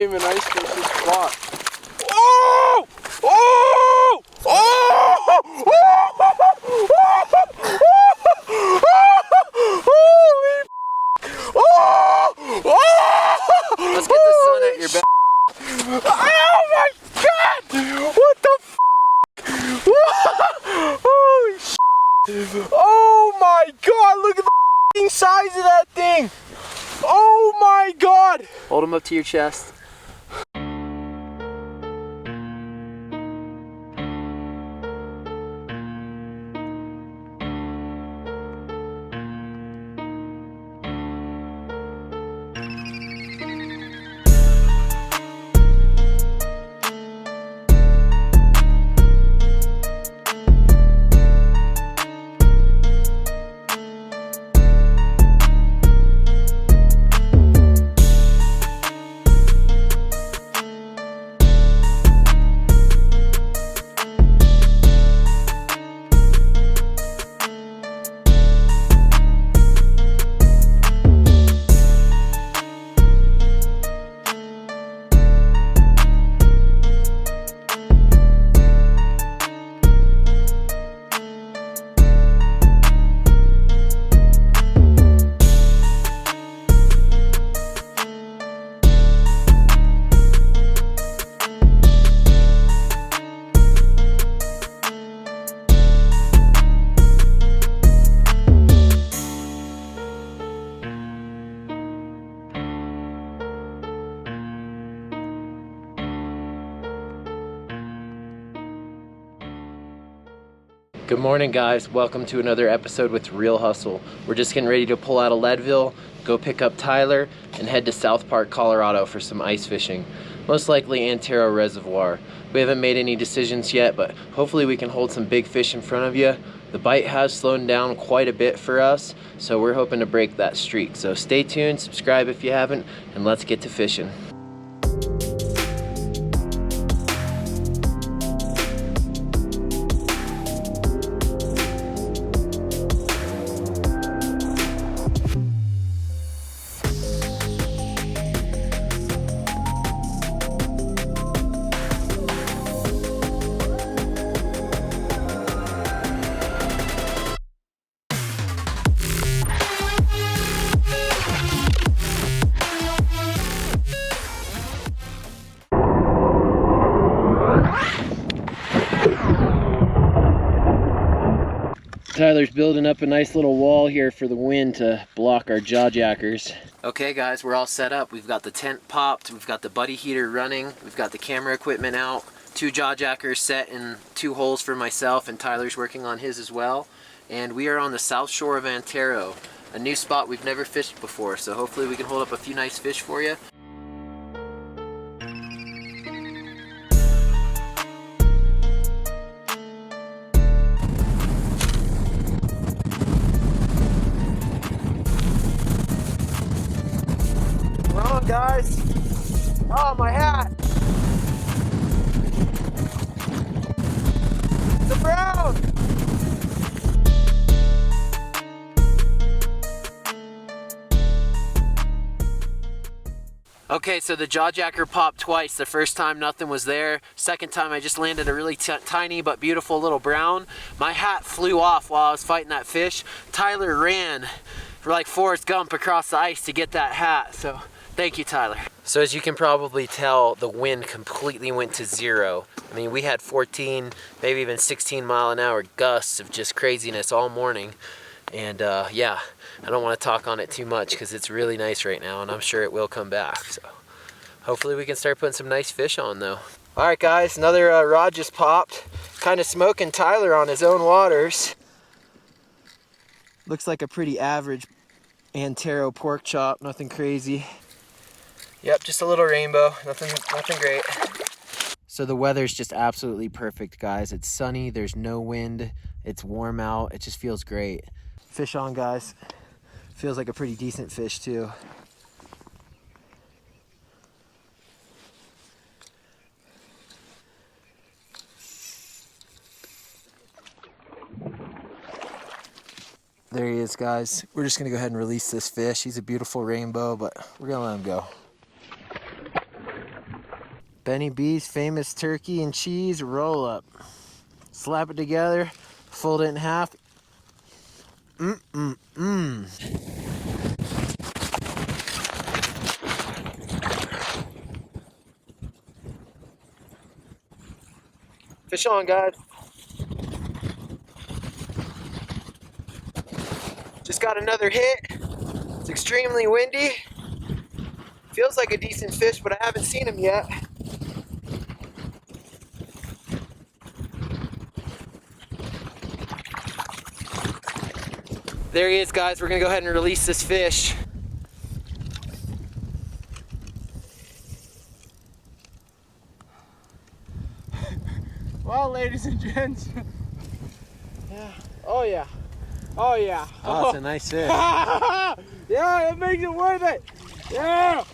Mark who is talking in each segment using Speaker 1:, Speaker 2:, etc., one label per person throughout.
Speaker 1: Even ice fish this spot. Oh! Oh! Oh! Holy! Oh!
Speaker 2: Let's get the sun at your back.
Speaker 1: Oh my God! What the f? Holy sh! Oh my God! Look at the size of that thing! Oh my God!
Speaker 2: Hold them up to your chest. Good morning, guys. Welcome to another episode with Real Hustle. We're just getting ready to pull out of Leadville, go pick up Tyler, and head to South Park, Colorado for some ice fishing. Most likely Antero Reservoir. We haven't made any decisions yet, but hopefully we can hold some big fish in front of you. The bite has slowed down quite a bit for us, so we're hoping to break that streak. So stay tuned, subscribe if you haven't, and let's get to fishing. Tyler's building up a nice little wall here for the wind to block our jaw jackers. Okay guys, we're all set up. We've got the tent popped, we've got the buddy heater running, we've got the camera equipment out, 2 jaw jackers set in 2 holes for myself, and Tyler's working on his as well. And we are on the south shore of Antero, a new spot we've never fished before, so hopefully we can hold up a few nice fish for you. Guys, oh, my hat, the brown. Okay, so the jaw jacker popped twice. The first time nothing was there. Second time I just landed a really tiny but beautiful little brown. My hat flew off while I was fighting that fish. Tyler ran for like Forrest Gump across the ice to get that hat, so thank you, Tyler. So as you can probably tell, the wind completely went to 0. I mean, we had 14, maybe even 16-mile-an-hour gusts of just craziness all morning. And yeah, I don't want to talk on it too much because it's really nice right now, and I'm sure it will come back. So hopefully we can start putting some nice fish on, though. All right, guys, another rod just popped. Kind of smoking Tyler on his own waters. Looks like a pretty average Antero pork chop, nothing crazy. Yep, just a little rainbow, nothing great. So the weather's just absolutely perfect, guys. It's sunny, there's no wind, it's warm out, it just feels great. Fish on, guys. Feels like a pretty decent fish too. There he is, guys. We're just gonna go ahead and release this fish. He's a beautiful rainbow, but we're gonna let him go. Benny B's famous turkey and cheese roll up. Slap it together, fold it in half. Fish on, guys. Just got another hit. It's extremely windy. Feels like a decent fish, but I haven't seen him yet. There he is, guys. We're gonna go ahead and release this fish.
Speaker 1: Well, ladies and gents. Yeah. Oh yeah. Oh yeah.
Speaker 2: Oh, it's a nice fish.
Speaker 1: Yeah, it makes it worth it. Yeah.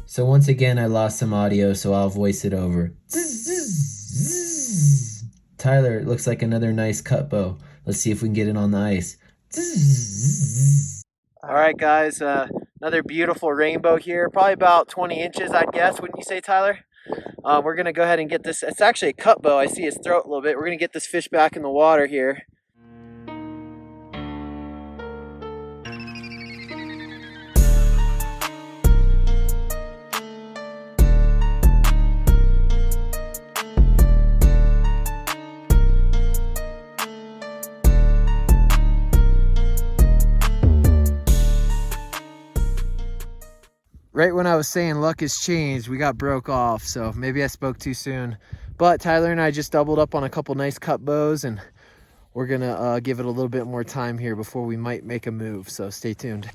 Speaker 2: So once again, I lost some audio, so I'll voice it over. Tyler, it looks like another nice cutbow. Let's see if we can get it on the ice. All right, guys, another beautiful rainbow here. Probably about 20 inches, I'd guess. Wouldn't you say, Tyler? We're going to go ahead and get this. It's actually a cutbow. I see his throat a little bit. We're going to get this fish back in the water here. Right when I was saying luck has changed, we got broke off, so maybe I spoke too soon. But Tyler and I just doubled up on a couple nice cut bows, and we're gonna give it a little bit more time here before we might make a move, so stay tuned.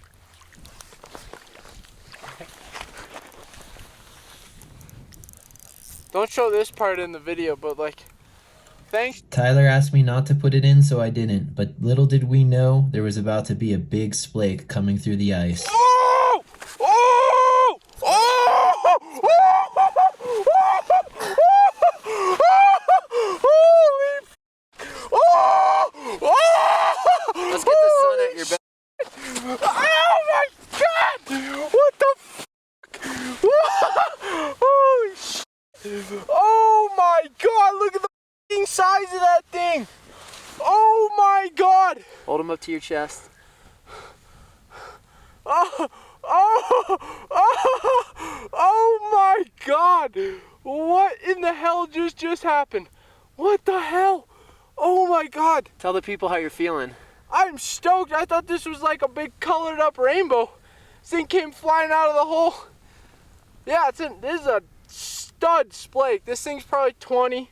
Speaker 1: Don't show this part in the video, but like, thanks.
Speaker 2: Tyler asked me not to put it in, so I didn't. But little did we know, there was about to be a big splake coming through the ice.
Speaker 1: Oh! Oh! Oh! Holy f***! Oh! Oh!
Speaker 2: Let's get the sun at your back.
Speaker 1: Oh my god! What the f***? Holy shit! Oh my god! Look at the f***ing size of that thing! Oh my god!
Speaker 2: Hold him up to your chest.
Speaker 1: Oh! Oh! Oh! Oh my god! What in the hell just happened? What the hell? Oh my god!
Speaker 2: Tell the people how you're feeling.
Speaker 1: I'm stoked. I thought this was like a big colored up rainbow. This thing came flying out of the hole. Yeah, this is a stud splake. This thing's probably 20,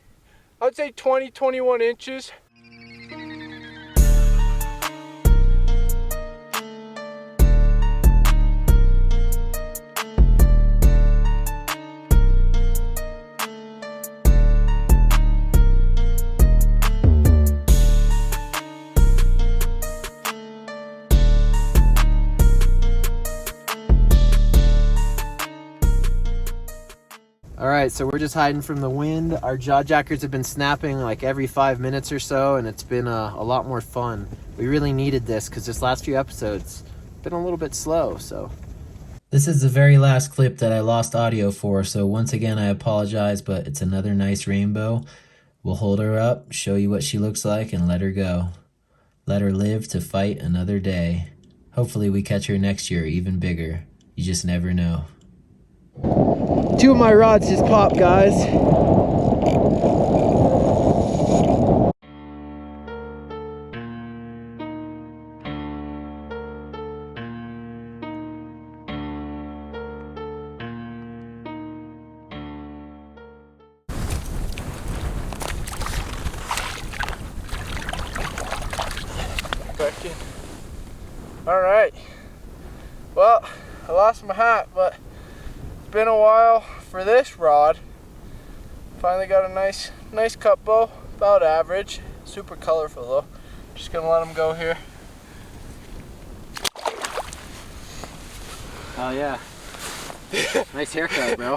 Speaker 1: I would say 20, 21 inches.
Speaker 2: All right, so we're just hiding from the wind. Our jaw jackers have been snapping like every 5 minutes or so, and it's been a lot more fun. We really needed this because this last few episodes been a little bit slow, so. This is the very last clip that I lost audio for, so once again, I apologize, but it's another nice rainbow. We'll hold her up, show you what she looks like, and let her go. Let her live to fight another day. Hopefully we catch her next year even bigger. You just never know. 2 of my rods just popped, guys.
Speaker 1: Back in. All right. Well, I lost my hat, but it's been a while for this rod. Finally got a nice cut bow, about average. Super colorful though. Just gonna let him go here.
Speaker 2: Oh yeah. Nice haircut, bro.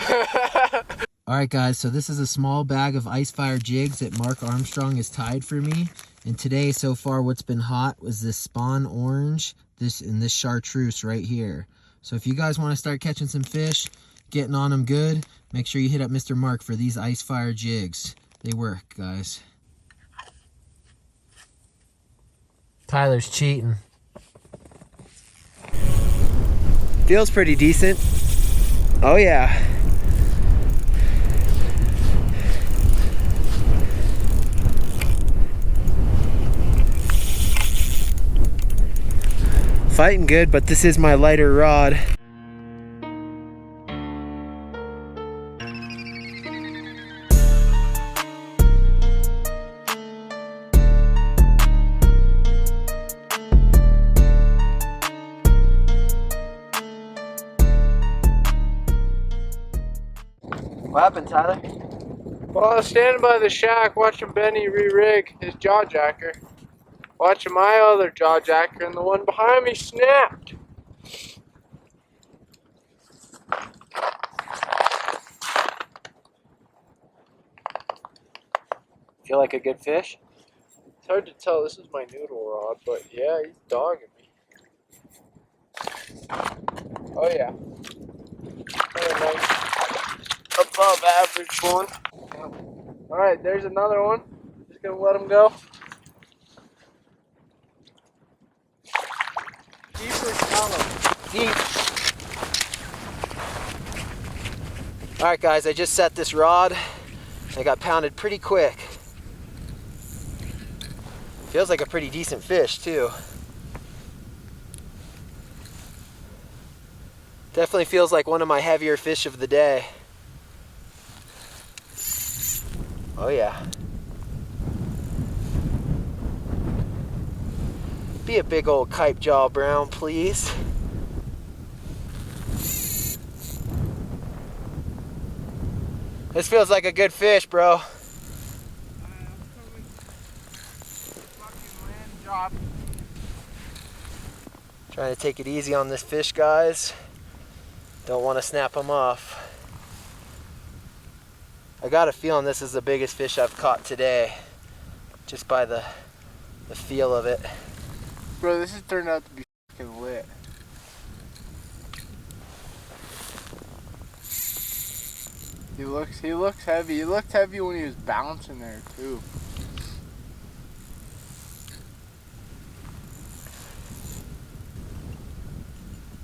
Speaker 2: Alright guys, so this is a small bag of ice fire jigs that Mark Armstrong has tied for me. And today, so far, what's been hot was this spawn orange, this chartreuse right here. So if you guys want to start catching some fish, getting on them good, make sure you hit up Mr. Mark for these ice fire jigs. They work, guys. Tyler's cheating. Feels pretty decent. Oh yeah. Fighting good, but this is my lighter rod. What happened, Tyler?
Speaker 1: Well, I was standing by the shack watching Benny re-rig his jaw jacker. Watching my other jaw jacker, and the one behind me snapped.
Speaker 2: Feel like a good fish?
Speaker 1: It's hard to tell. This is my noodle rod, but yeah, he's dogging me. Oh yeah. Very nice. Above average one. Alright, there's another one. Just gonna let him go. Deep or shallow?
Speaker 2: Deep. Alright guys, I just set this rod. I got pounded pretty quick. Feels like a pretty decent fish too. Definitely feels like one of my heavier fish of the day. Oh yeah. Be a big old kipe jaw brown, please. This feels like a good fish, bro. Trying to take it easy on this fish, guys. Don't want to snap him off. I got a feeling this is the biggest fish I've caught today, just by the feel of it.
Speaker 1: Bro, this has turned out to be fucking lit. He looks heavy. He looked heavy when he was bouncing there too.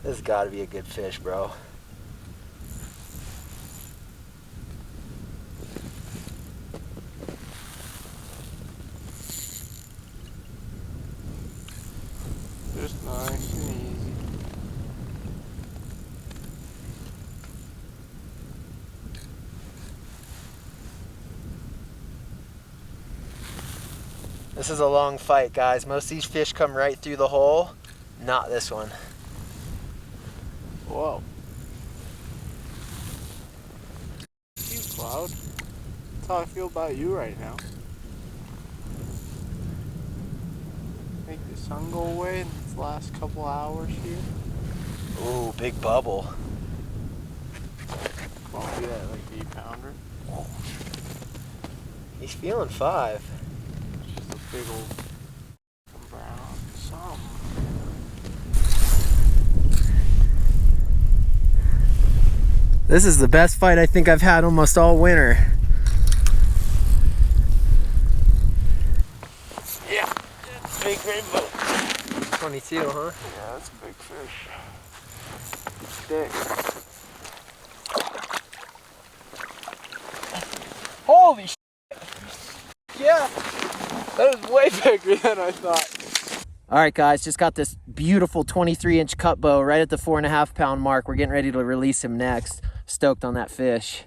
Speaker 2: This has got to be a good fish, bro.
Speaker 1: Just nice and easy.
Speaker 2: This is a long fight, guys. Most of these fish come right through the hole. Not this one.
Speaker 1: Whoa. You, Cloud. That's how I feel about you right now. Make the sun go away in this last couple hours here.
Speaker 2: Ooh, big bubble.
Speaker 1: Won't be that like 8-pounder.
Speaker 2: He's feeling 5.
Speaker 1: Just a big old brown something.
Speaker 2: This is the best fight I think I've had almost all winter.
Speaker 1: Yeah, that's a big rainbow.
Speaker 2: 22, huh?
Speaker 1: Yeah, that's a big fish. Thick. Holy shit! Yeah, that is way bigger than I thought.
Speaker 2: All right, guys, just got this beautiful 23-inch cut bow right at the 4.5-pound mark. We're getting ready to release him next. Stoked on that fish.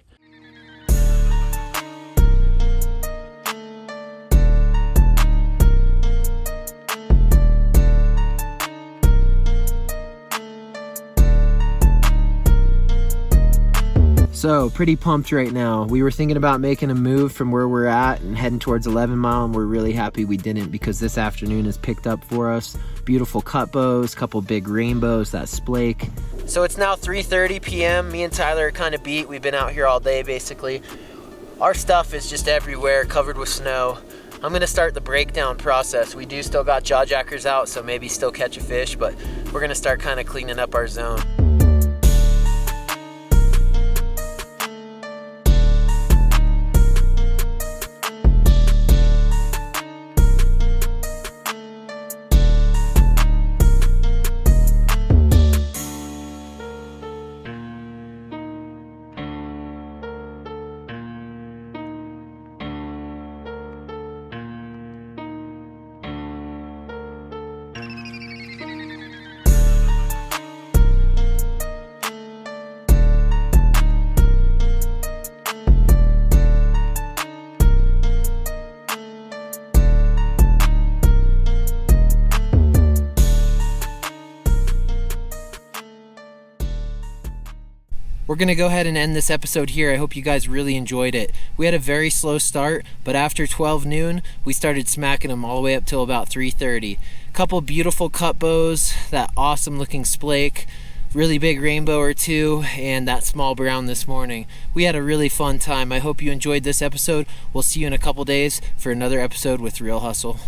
Speaker 2: So, pretty pumped right now. We were thinking about making a move from where we're at and heading towards 11 Mile, and we're really happy we didn't because this afternoon is picked up for us. Beautiful cutbows, couple big rainbows, that splake. So it's now 3:30 p.m. Me and Tyler are kind of beat. We've been out here all day basically. Our stuff is just everywhere, covered with snow. I'm gonna start the breakdown process. We do still got jaw jackers out, so maybe still catch a fish, but we're gonna start kind of cleaning up our zone. We're gonna go ahead and end this episode here. I hope you guys really enjoyed it. We had a very slow start, but after 12 noon, we started smacking them all the way up till about 3:30. Couple beautiful cut bows, that awesome looking splake, really big rainbow or two, and that small brown this morning. We had a really fun time. I hope you enjoyed this episode. We'll see you in a couple days for another episode with Real Hustle.